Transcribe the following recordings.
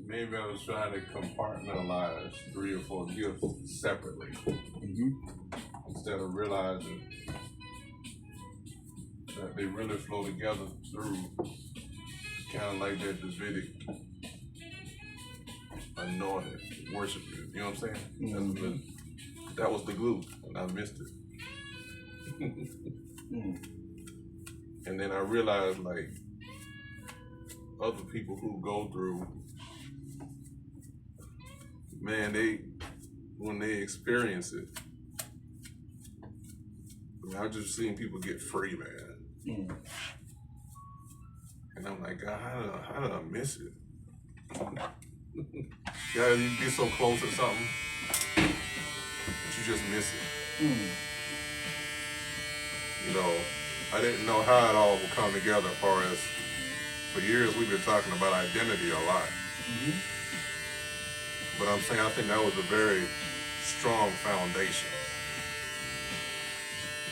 Maybe I was trying to compartmentalize 3 or 4 gifts separately instead of realizing that they really flow together through kind of like that Davidic anointed worship. You know what I'm saying? That was the glue, and I missed it. And then I realized, like, other people who go through, man, when they experience it, I mean, I've just seen people get free, man. And I'm like, God, how did I miss it? Yeah, you get so close to something, but you just miss it. You know, I didn't know how it all would come together as far as, for years we've been talking about identity a lot. But I'm saying I think that was a very strong foundation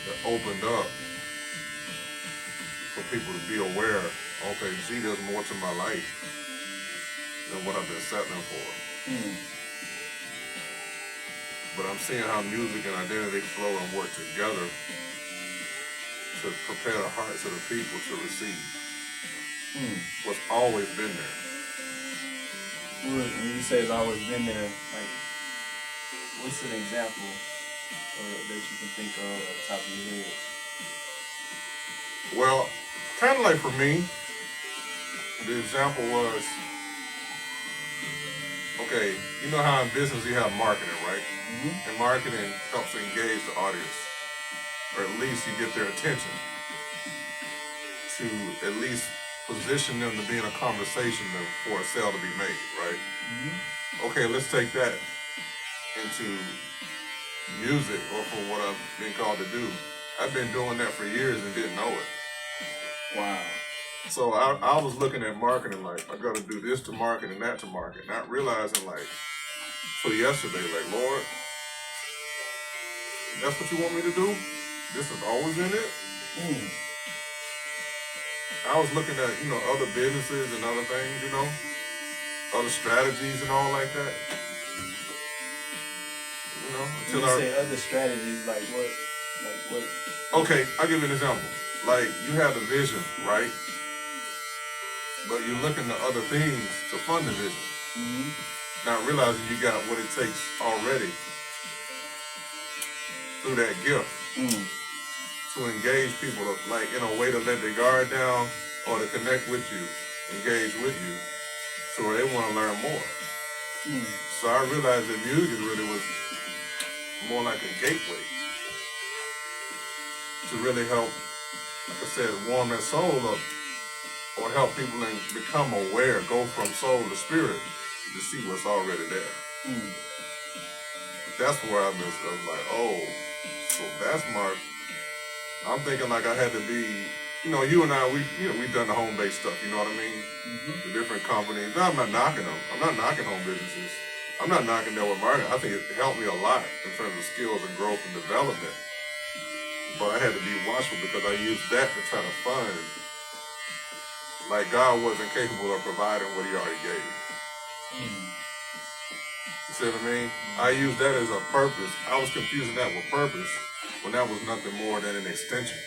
that opened up for people to be aware, okay, gee, there's more to my life than what I've been settling for. But I'm seeing how music and identity flow and work together to prepare the hearts of the people to receive what's always been there. When you say it's always been there, like, what's an example that you can think of at the top of your head? Well, kind of like for me, the example was, okay, you know how in business you have marketing, right? And marketing helps engage the audience, or at least you get their attention to at least position them to be in a conversation for a sale to be made, right? Okay, let's take that into music, or for what I've been called to do. I've been doing that for years and didn't know it. Wow. So I was looking at marketing like, I gotta do this to market and that to market, not realizing like, till yesterday, like, Lord, that's what you want me to do? This is always in it? I was looking at, other businesses and other things, other strategies and all like that. When you say other strategies, like what? Okay, I'll give you an example. Like, you have the vision, right? But you're looking to other things to fund the vision. Not realizing you got what it takes already through that gift to engage people, like, in a way to let their guard down or to connect with you, engage with you, so where they want to learn more. So I realized that music really was more like a gateway to really help, like I said, warm that soul up, or help people become aware, go from soul to spirit to see what's already there. That's where I was like, oh, so that's my, I'm thinking like I had to be, you and I, we've done the home-based stuff, you know what I mean? The different companies. Now, I'm not knocking them. I'm not knocking home businesses. I'm not knocking network marketing. I think it helped me a lot in terms of skills and growth and development. But I had to be watchful because I used that to try to fund. Like, God wasn't capable of providing what he already gave. You see what I mean? I used that as a purpose. I was confusing that with purpose when that was nothing more than an extension.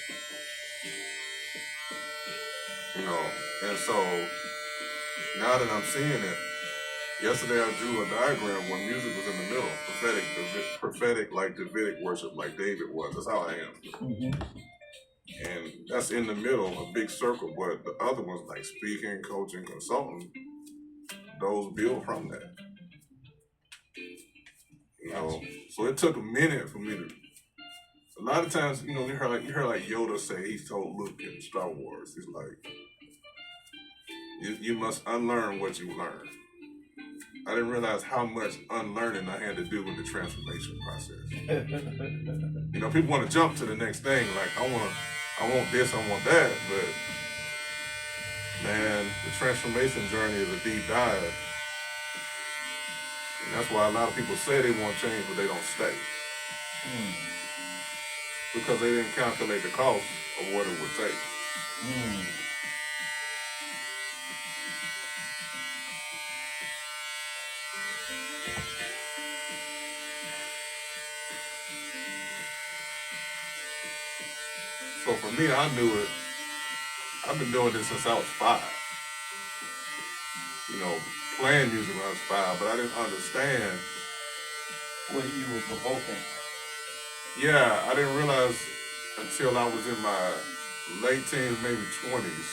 And so now that I'm seeing it, yesterday I drew a diagram where music was in the middle, prophetic like Davidic worship, like David was. That's how I am. And that's in the middle, a big circle, but the other ones like speaking, coaching, consulting, those build from that. So it took a minute for me to. A lot of times, you heard like Yoda say, he's told Luke in Star Wars, he's like, you must unlearn what you learned. I didn't realize how much unlearning I had to do in the transformation process. People want to jump to the next thing, like I want this, I want that, but man, the transformation journey is a deep dive. And that's why a lot of people say they want change, but they don't stay. Because they didn't calculate the cost of what it would take. So for me, I knew it. I've been doing this since I was 5. You know, playing music when I was 5, but I didn't understand. What you were provoking. Yeah, I didn't realize until I was in my late teens, maybe 20s.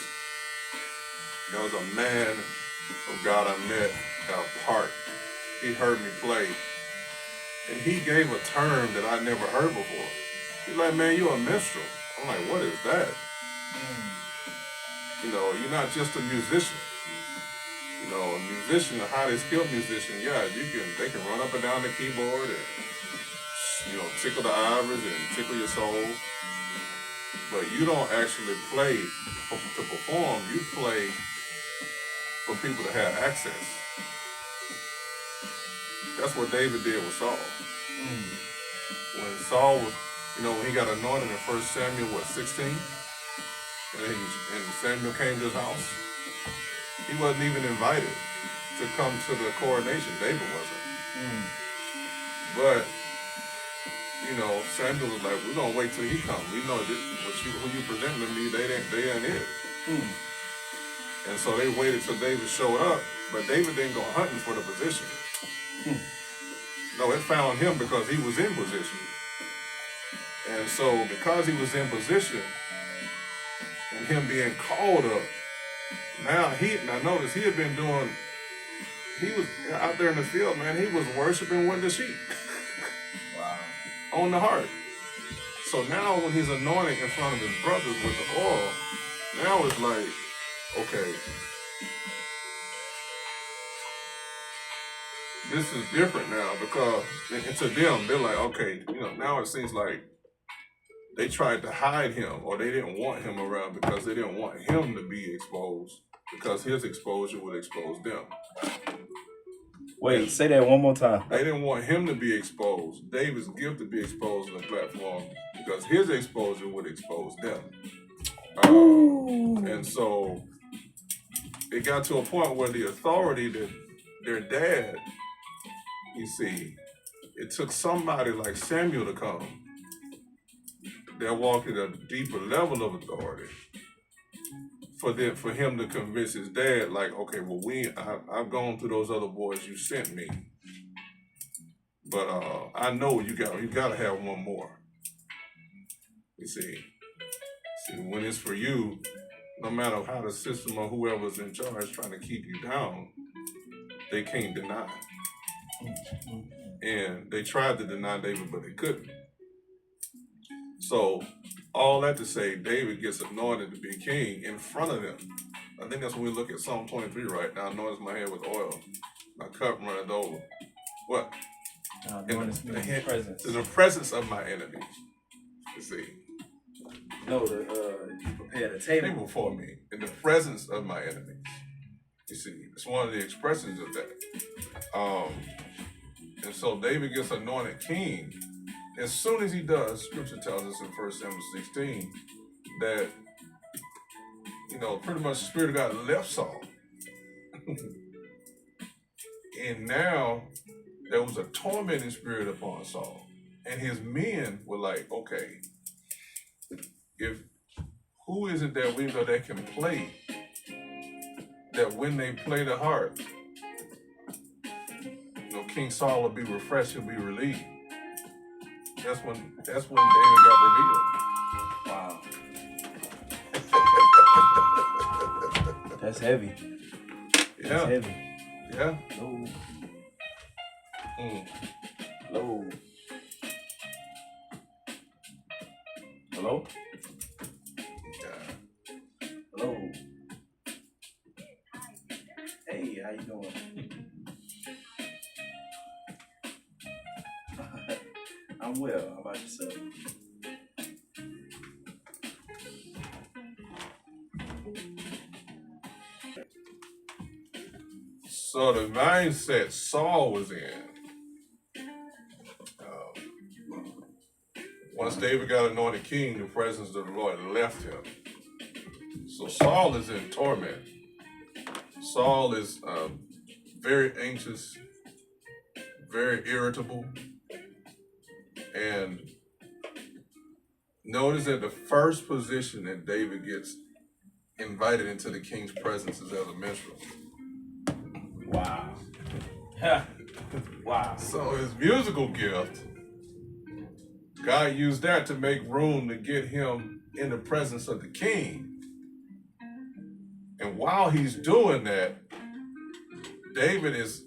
There was a man of God I met at a park. He heard me play, and he gave a term that I never heard before. He's like, man, you're a minstrel. I'm like, what is that? You know, you're not just a musician. You know, a musician, a highly skilled musician, yeah, they can run up and down the keyboard and, you know, tickle the ivories and tickle your soul. But you don't actually play to perform. You play for people to have access. That's what David did with Saul. When Saul was, you know, when he got anointed in 1 Samuel, 16? And Samuel came to his house. He wasn't even invited to come to the coronation. David wasn't. But, you know, Samuel was like, we're going to wait till he comes. We know that who you present to me, they ain't it. And so they waited till David showed up, but David didn't go hunting for the position. No, it found him because he was in position. And so because he was in position and him being called up, now notice he was out there in the field, man, he was worshiping with the sheep. Wow. On the heart. So now when he's anointed in front of his brothers with the oil, now it's like, okay, this is different now, because and to them, they're like, okay, you know, now it seems like they tried to hide him, or they didn't want him around because they didn't want him to be exposed, because his exposure would expose them. Wait, say that one more time. They didn't want him to be exposed, David's gift to be exposed on the platform, because his exposure would expose them. And so it got to a point where the authority that their dad, you see, it took somebody like Samuel to come that walked at a deeper level of authority for him to convince his dad, like, okay, well, I've gone through those other boys you sent me, but I know you gotta have one more. You see, when it's for you, no matter how the system or whoever's in charge trying to keep you down, they can't deny. And they tried to deny David, but they couldn't. So all that to say, David gets anointed to be king in front of them. I think that's when we look at Psalm 23 right now. Anoints my head with oil, my cup runneth over. What? In the presence of my enemies. You see. No, you prepared a table for me in the presence of my enemies. You see, it's one of the expressions of that. And so David gets anointed king. As soon as he does, Scripture tells us in 1 Samuel 16 that, you know, pretty much the Spirit of God left Saul. And now there was a tormenting spirit upon Saul. And his men were like, okay, who is it that we know that can play, that when they play the harp, you know, King Saul will be refreshed, he'll be relieved. That's when David got revealed. Wow. That's heavy. Yeah. That's heavy. Yeah. Low. Hello? Yeah. Hello. Hey, how you doing? I'm well. How about yourself? So the mindset Saul was in, once David got anointed king, the presence of the Lord left him. So Saul is in torment. Saul is very anxious, very irritable, and Notice that the first position that David gets invited into the king's presence is as a minstrel. Wow. Wow. So his musical gift, God used that to make room to get him in the presence of the king. And while he's doing that, David is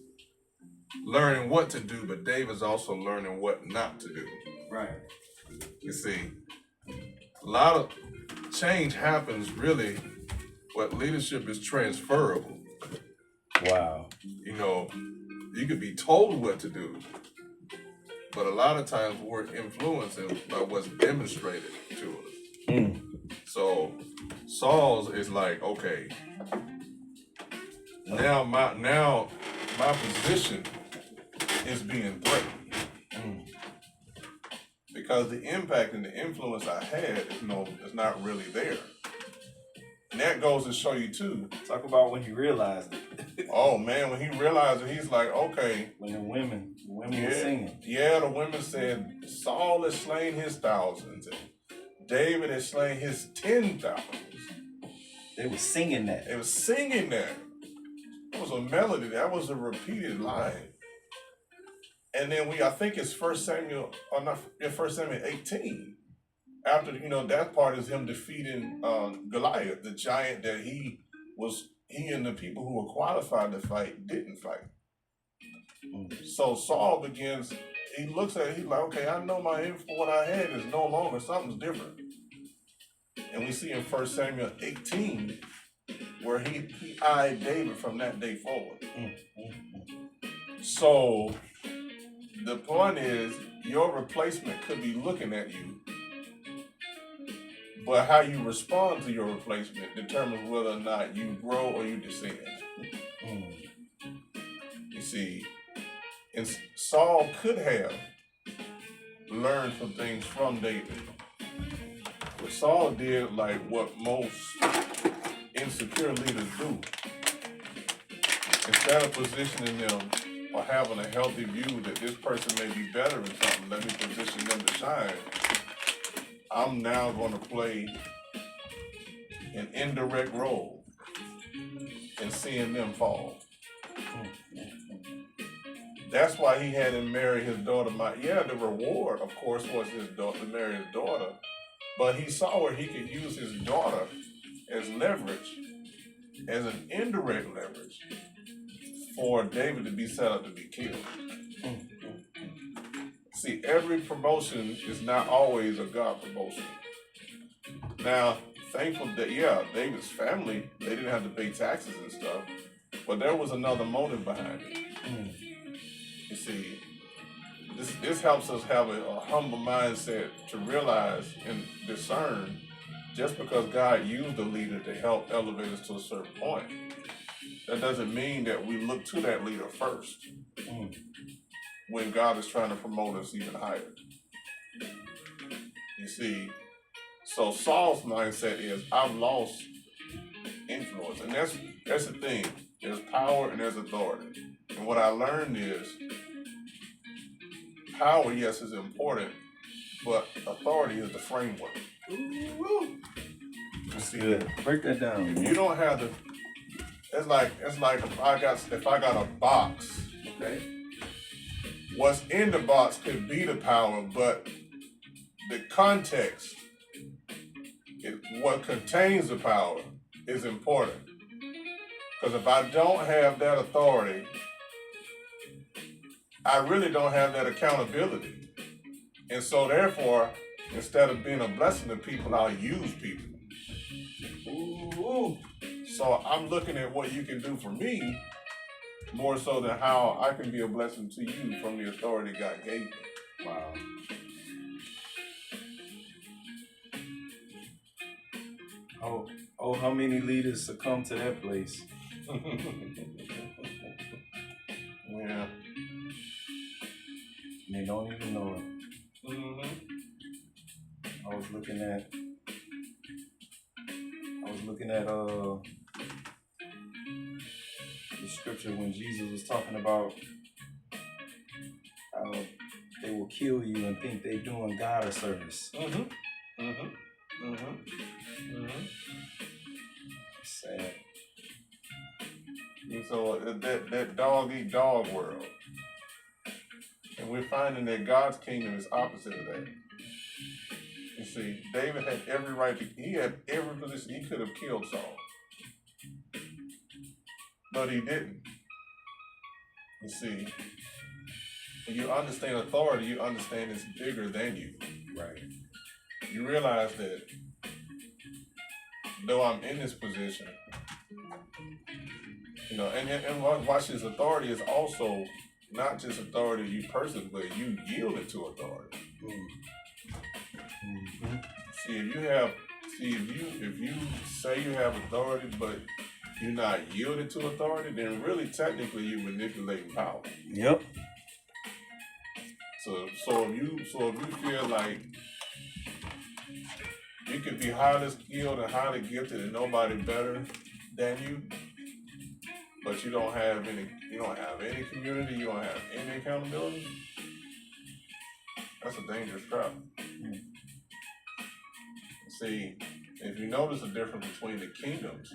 learning what to do, but David's also learning what not to do. Right. You see, a lot of change happens really, but leadership is transferable. Wow. You know, you could be told what to do, but a lot of times we're influenced by what's demonstrated to us. So Saul's is like, okay, now my position is being threatened. Because the impact and the influence I had is not really there. And that goes to show you too. Talk about when he realized it. Oh man, when he realized it, he's like, okay. When the women were singing. Yeah, the women said, Saul has slain his thousands, and David has slain his 10,000s. They were singing that. They were singing that. It was a melody. That was a repeated line. And then I think it's 1 Samuel 18. After, that part is him defeating Goliath, the giant that he and the people who were qualified to fight didn't fight. So Saul begins, he looks at it, he's like, okay, I know what I had is no longer, something's different. And we see in 1 Samuel 18 where he eyed David from that day forward. So the point is, your replacement could be looking at you, but how you respond to your replacement determines whether or not you grow or you descend. You see, and Saul could have learned some things from David, but Saul did like what most insecure leaders do. Instead of positioning them or having a healthy view that this person may be better in something, let me position them to shine. I'm now going to play an indirect role in seeing them fall. That's why he had him marry his daughter. The reward, of course, was his daughter to marry his daughter, but he saw where he could use his daughter as leverage, as an indirect leverage, for David to be set up to be killed. See, every promotion is not always a God promotion. Now, thankful that, David's family, they didn't have to pay taxes and stuff, but there was another motive behind it. You see, this helps us have a humble mindset to realize and discern just because God used a leader to help elevate us to a certain point, that doesn't mean that we look to that leader first when God is trying to promote us even higher. You see, so Saul's mindset is, I've lost influence. And that's the thing. There's power and there's authority. And what I learned is, power, yes, is important, but authority is the framework. You see, break that down. If you don't have the, it's like if I got a box, okay? What's in the box could be the power, but the context, what contains the power, is important. Because if I don't have that authority, I really don't have that accountability. And so therefore, instead of being a blessing to people, I'll use people. So I'm looking at what you can do for me more so than how I can be a blessing to you from the authority God gave me. Wow. Oh, how many leaders succumb to that place? Yeah. And they don't even know it. I was looking at the scripture when Jesus was talking about how they will kill you and think they're doing God a service. Sad. And so that dog eat dog world. And we're finding that God's kingdom is opposite of that. You see, David had every right he had every position. He could have killed Saul. But he didn't. You see, when you understand authority, you understand it's bigger than you. Right. You realize that though I'm in this position, and watch this, authority is also not just authority of you personally, but you yielded to authority. Mm-hmm. See, if you say you have authority, but you're not yielded to authority, then really technically you're manipulating power. Yep. So if you feel like you can be highly skilled and highly gifted and nobody better than you, but you don't have any community, you don't have any accountability, that's a dangerous trap. Mm-hmm. See, if you notice the difference between the kingdoms,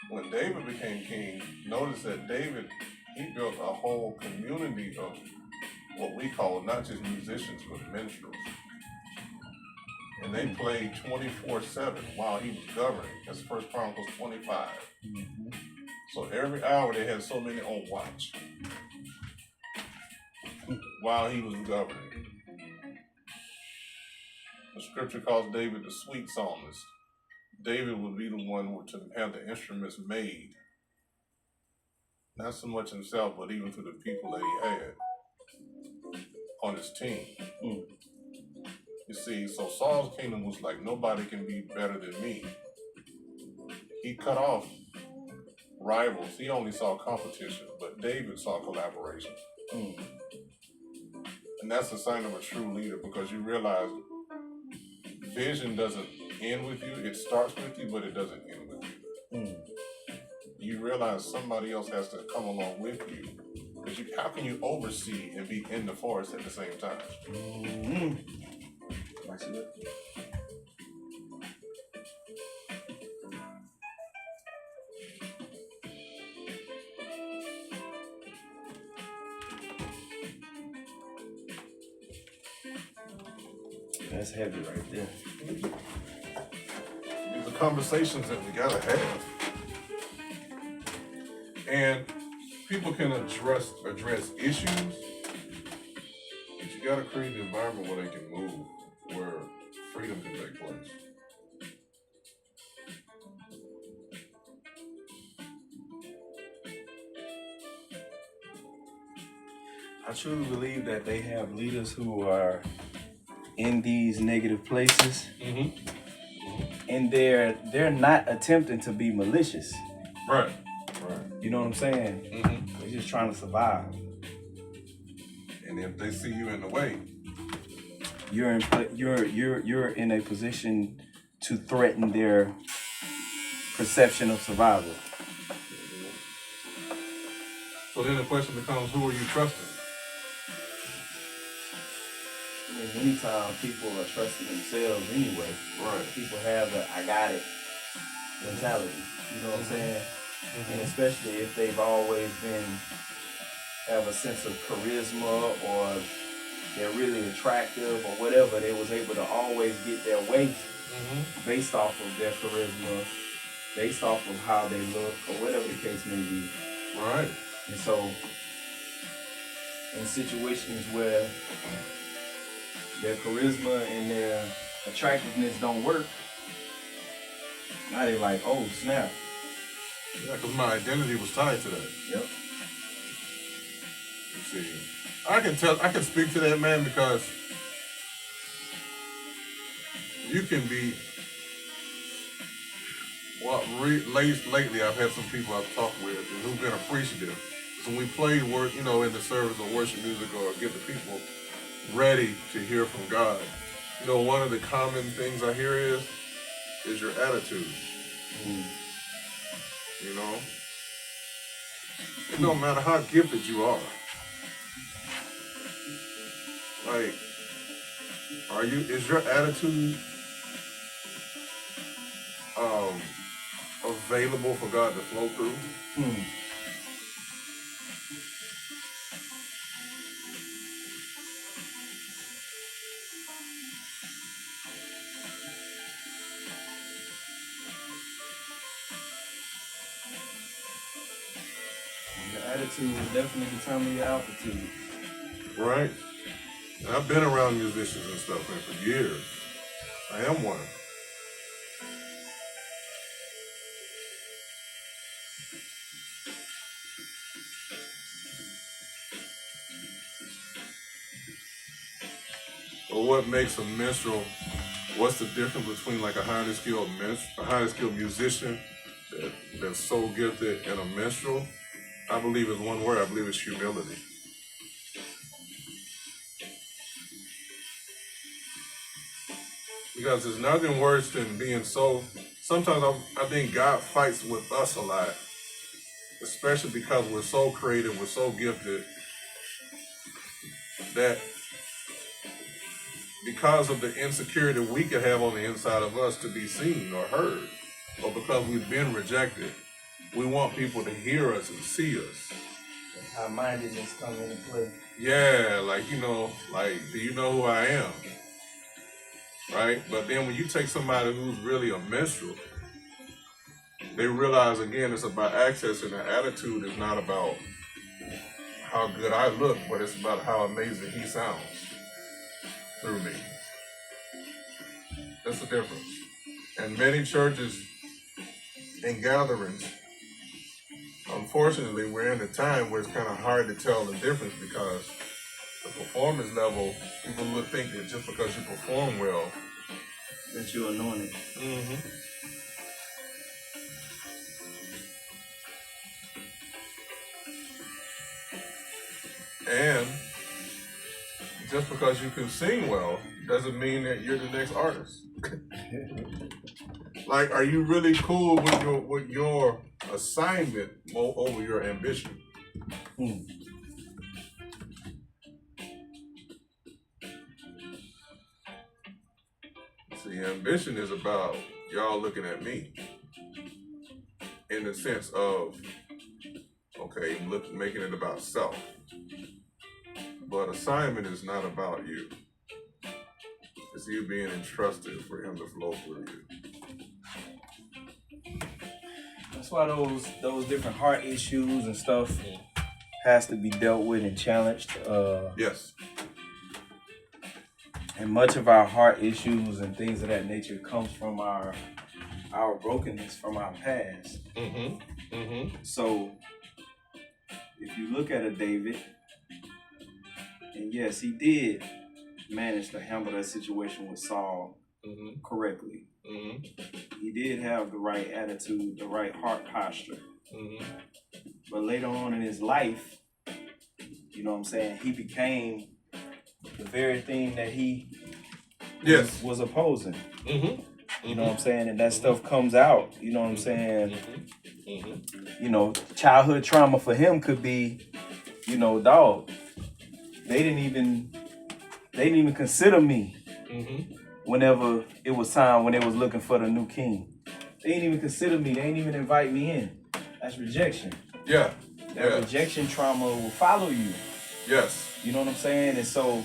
when David became king, notice that he built a whole community of what we call not just musicians, but minstrels. And they played 24/7 while he was governing. That's 1 Chronicles 25. Mm-hmm. So every hour they had so many on watch while he was governing. The scripture calls David the sweet psalmist. David would be the one to have the instruments made. Not so much himself, but even to the people that he had on his team. Mm. You see, so Saul's kingdom was like, nobody can be better than me. He cut off rivals. He only saw competition, but David saw collaboration. Mm. And that's a sign of a true leader, because you realize vision doesn't end with you. It starts with you, but it doesn't end with you. Mm. You realize somebody else has to come along with you. Because how can you oversee and be in the forest at the same time? Mm-hmm. I see that. That's heavy right there. These are conversations that we gotta have. And people can address issues, but you gotta create an environment where they can move, where freedom can take place. I truly believe that they have leaders who are in these negative places, mm-hmm. And they're not attempting to be malicious. Right. You know what I'm saying? Mm-hmm. They're just trying to survive. And if they see you in the way, you're in a position to threaten their perception of survival. So then the question becomes, who are you trusting? I mean, anytime people are trusting themselves anyway, right? People have the "I got it" mentality. You know what I'm saying? Mm-hmm. And especially if they've always have a sense of charisma, or they're really attractive, or whatever, they was able to always get their way, mm-hmm. based off of their charisma, based off of how they look, or whatever the case may be. Right. And so, in situations where their charisma and their attractiveness don't work, now they're like, oh snap. Yeah, because my identity was tied to that. Yep. You see, I can speak to that, man, because you can be. Well, lately I've had some people I've talked with who've been appreciative. So when we play work, in the service or worship music, or get the people ready to hear from God, one of the common things I hear is your attitude. Mm. It don't matter how gifted you are. Like, Is your attitude available for God to flow through? Your attitude will definitely determine your altitude. Right. And I've been around musicians and stuff, man, for years. I am one. Well, what makes a minstrel? What's the difference between like a highly skilled musician that's so gifted and a minstrel? I believe it's one word. I believe it's humility. Because there's nothing worse than being so. Sometimes I think God fights with us a lot, especially because we're so creative, we're so gifted, that because of the insecurity we could have on the inside of us to be seen or heard, or because we've been rejected, we want people to hear us and see us. Our mindedness come into play. Yeah, like, do you know who I am? Right? But then when you take somebody who's really a minstrel, they realize, again, it's about access, and the attitude is not about how good I look, but it's about how amazing he sounds through me. That's the difference. And many churches and gatherings, unfortunately, we're in a time where it's kind of hard to tell the difference, because the performance level, people would think that just because you perform well, that you're anointed. Mm-hmm. And just because you can sing well doesn't mean that you're the next artist. Like, are you really cool with your assignment over your ambition? See, ambition is about y'all looking at me in the sense of, okay, making it about self. But assignment is not about you. It's you being entrusted for him to flow through you. That's why those different heart issues and stuff has to be dealt with and challenged. Yes. And much of our heart issues and things of that nature comes from our brokenness from our past. So if you look at a David, and yes, he did manage to handle that situation with Saul correctly. He did have the right attitude, the right heart posture. But later on in his life, you know what I'm saying, he became the very thing that he was opposing. You know what I'm saying? And that stuff comes out, you know what I'm saying? You know, childhood trauma for him could be, dog, they didn't even consider me whenever it was time when they was looking for the new king. They didn't even consider me. They didn't even invite me in. That's rejection. Yeah. That rejection trauma will follow you. Yes. You know what I'm saying? And so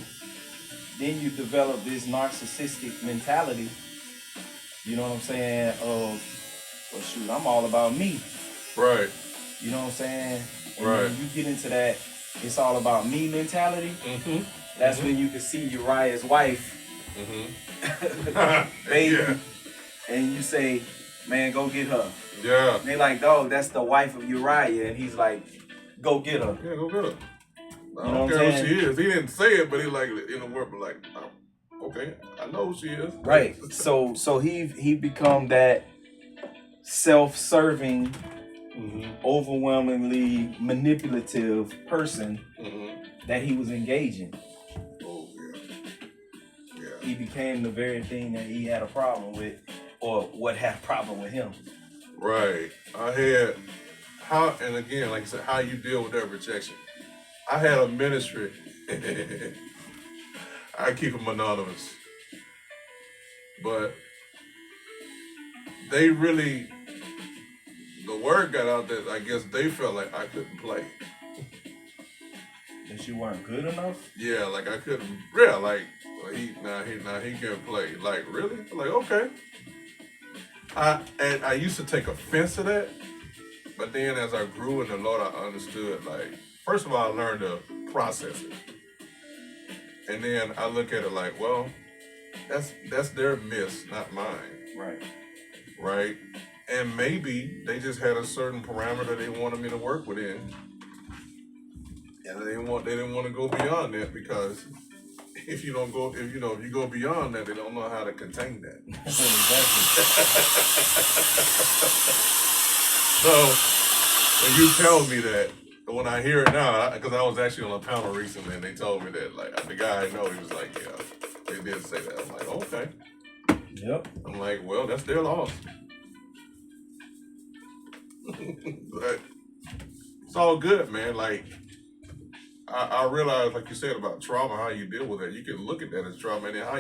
then you develop this narcissistic mentality, you know what I'm saying, of, well, shoot, I'm all about me. Right. You know what I'm saying? And right. When you get into that, it's all about me mentality. That's when you can see Uriah's wife, baby, and you say, man, go get her. Yeah. And they like, dog, that's the wife of Uriah. And he's like, go get her. Yeah, go get her. I don't care who she is. He didn't say it, but he like in the word, but like, okay, I know who she is. Right. So he become that self-serving, overwhelmingly manipulative person that he was engaging. Oh yeah. He became the very thing that he had a problem with, or what had a problem with him. Right. And again, like I said, how you deal with that rejection. I had a ministry. I keep them anonymous. But they really, the word got out that I guess they felt like I couldn't play. That you weren't good enough? Yeah, like I couldn't. Yeah, like he can't play. Like really? Like okay. I used to take offense to that, but then as I grew in the Lord, I understood. Like first of all, I learned to process it, and then I look at it like, well, that's their miss, not mine. Right. Right. And maybe they just had a certain parameter they wanted me to work within. And they didn't want to go beyond that because if you go beyond that, they don't know how to contain that. Exactly. So when you tell me that, when I hear it now, because I was actually on a panel recently and they told me that, like the guy I know, he was like, yeah, they did say that. I'm like, okay. Yep. I'm like, well, that's their loss. But it's all good, man. Like I realize, like you said about trauma, how you deal with it. You can look at that as trauma, and then how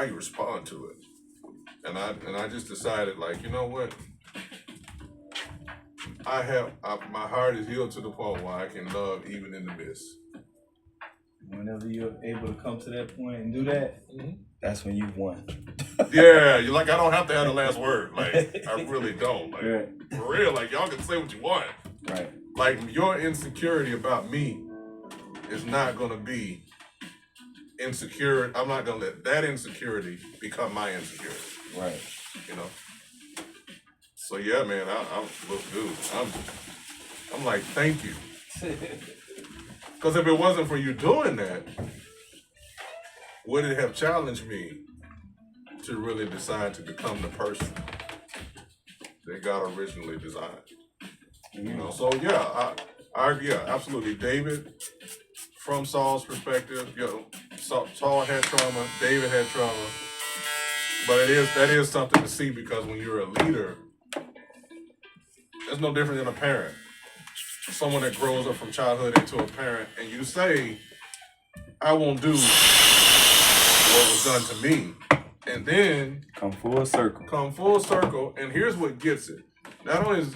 you respond to it. And I just decided, like, you know what? My heart is healed to the point where I can love even in the midst. Whenever you're able to come to that point and do that, that's when you've won. Yeah, you're like, I don't have to have the last word. Like, I really don't. Like, right. For real, like, y'all can say what you want. Right. Like, your insecurity about me is not going to be insecure. I'm not going to let that insecurity become my insecurity. Right. You know? So, yeah, man, I'm like, thank you. Because if it wasn't for you doing that, would it have challenged me to really decide to become the person that God originally designed? You know, so yeah, yeah, absolutely. David, from Saul's perspective, you know, Saul had trauma, David had trauma, but that is something to see because when you're a leader, it's no different than a parent. Someone that grows up from childhood into a parent, and you say, I won't do what was done to me. And then come full circle. And here's what gets it. Not only is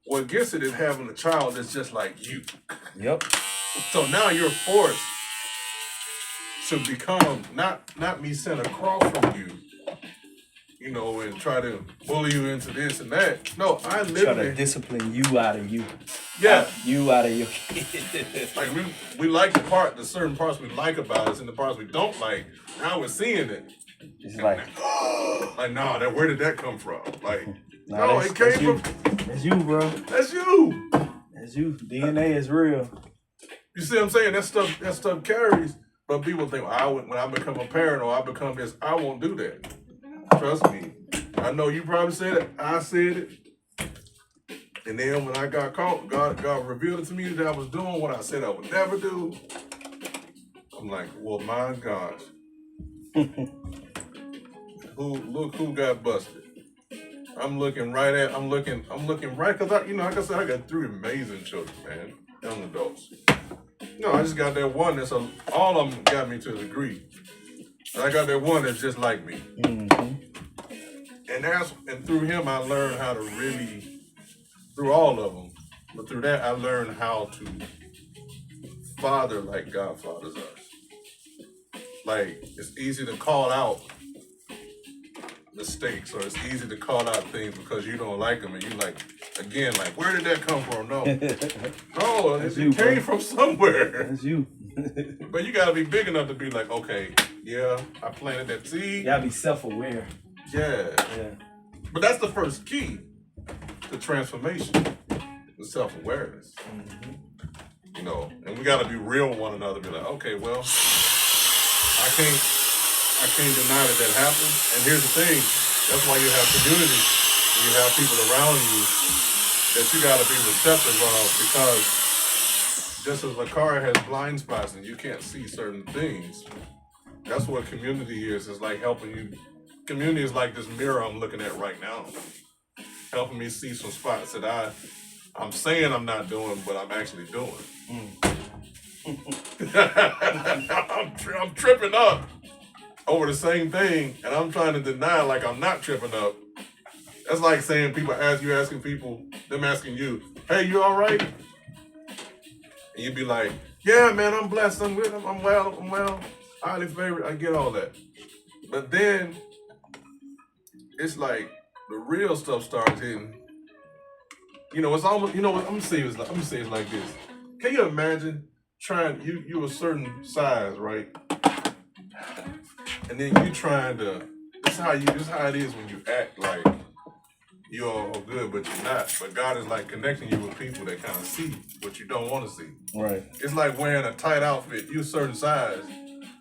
what gets it is having a child that's just like you. Yep. So now you're forced to become not me sent across from you, you know, and try to bully you into this and that. No, I literally try to discipline you out of you. Yeah. You out of your kid. Like we like the certain parts we like about us and the parts we don't like. Now we're seeing it. It's like nah, where did that come from? Like, no, it came from. That's you, bro. That's you. That's you. DNA is real. You see what I'm saying? That stuff carries. But people think, when I become a parent or I become this, I won't do that. Trust me. I know you probably said it. I said it. And then when I got caught, God revealed it to me that I was doing what I said I would never do. I'm like, well, my gosh. Who got busted? I'm looking right, because like I said, I got 3 amazing children, man, young adults. No, I just got that one all of them got me to a degree. And I got that one that's just like me. Mm-hmm. And through him, I learned how to really, through all of them, but through that, I learned how to father like God fathers us. Like, it's easy to call out mistakes, or it's easy to call out things because you don't like them, and you like, again, like, where did that come from? No, it came from somewhere. That's you. But you gotta be big enough to be like, okay, yeah, I planted that seed. You gotta be self-aware. Yeah. But that's the first key to transformation, the self-awareness. Mm-hmm. You know, and we gotta be real with one another. Be like, okay, well, I can't deny that happened. And here's the thing, that's why you have community, and you have people around you that you gotta be receptive of, because just as a car has blind spots and you can't see certain things, that's what community is. It's like helping you. Community is like this mirror I'm looking at right now, helping me see some spots that I'm saying I'm not doing, but I'm actually doing. I'm tripping up. over the same thing, and I'm trying to deny like I'm not tripping up. That's like saying people asking people, them asking you, hey, you all right? And you'd be like, yeah, man, I'm blessed, I'm good, I'm well, highly favored, I get all that. But then it's like the real stuff starts hitting. It's almost, what I'm gonna say is like this. Can you imagine trying you a certain size, right? And then you trying to this is how it is when you act like you're all good, but you're not. But God is like connecting you with people that kind of see what you don't want to see. Right. It's like wearing a tight outfit. You're a certain size,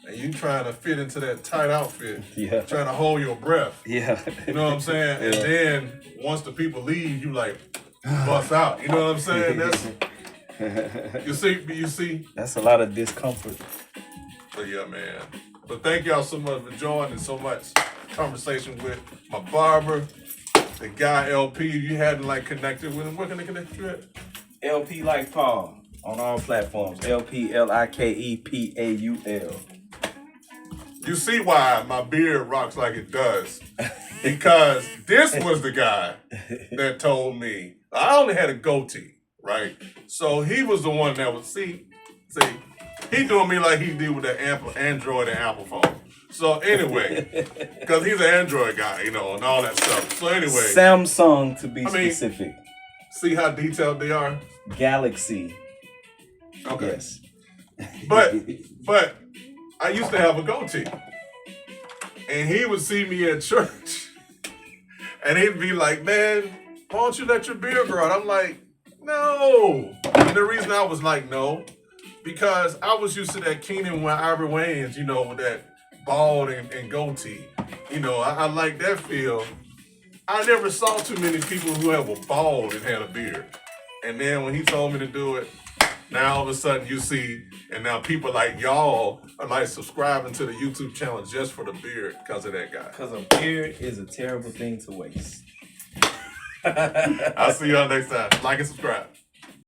and you trying to fit into that tight outfit. Yeah. Trying to hold your breath. Yeah. You know what I'm saying? Yeah. And then once the people leave, you like bust out. You know what I'm saying? That's you see. That's a lot of discomfort. But yeah, man. But thank y'all so much for joining so much conversation with my barber. The guy LP, you hadn't like connected with him. Where can they connect you at? LP like Paul on all platforms. LP LIKEPAUL. You see why my beard rocks like it does? Because this was the guy that told me I only had a goatee, right? So he was the one that would see, he doing me like he did with the Android and Apple phone. So anyway, because he's an Android guy, and all that stuff. So anyway. Samsung to be specific. See how detailed they are? Galaxy. Okay. Yes. But I used to have a goatee. And he would see me at church. And he'd be like, man, why don't you let your beard grow out? I'm like, no. And the reason I was like, no, because I was used to that Keenan Ivory Wayans, with that bald and goatee. I like that feel. I never saw too many people who were bald and had a beard. And then when he told me to do it, now all of a sudden you see, and now people like y'all are like subscribing to the YouTube channel just for the beard because of that guy. Because a beard is a terrible thing to waste. I'll see y'all next time. Like and subscribe.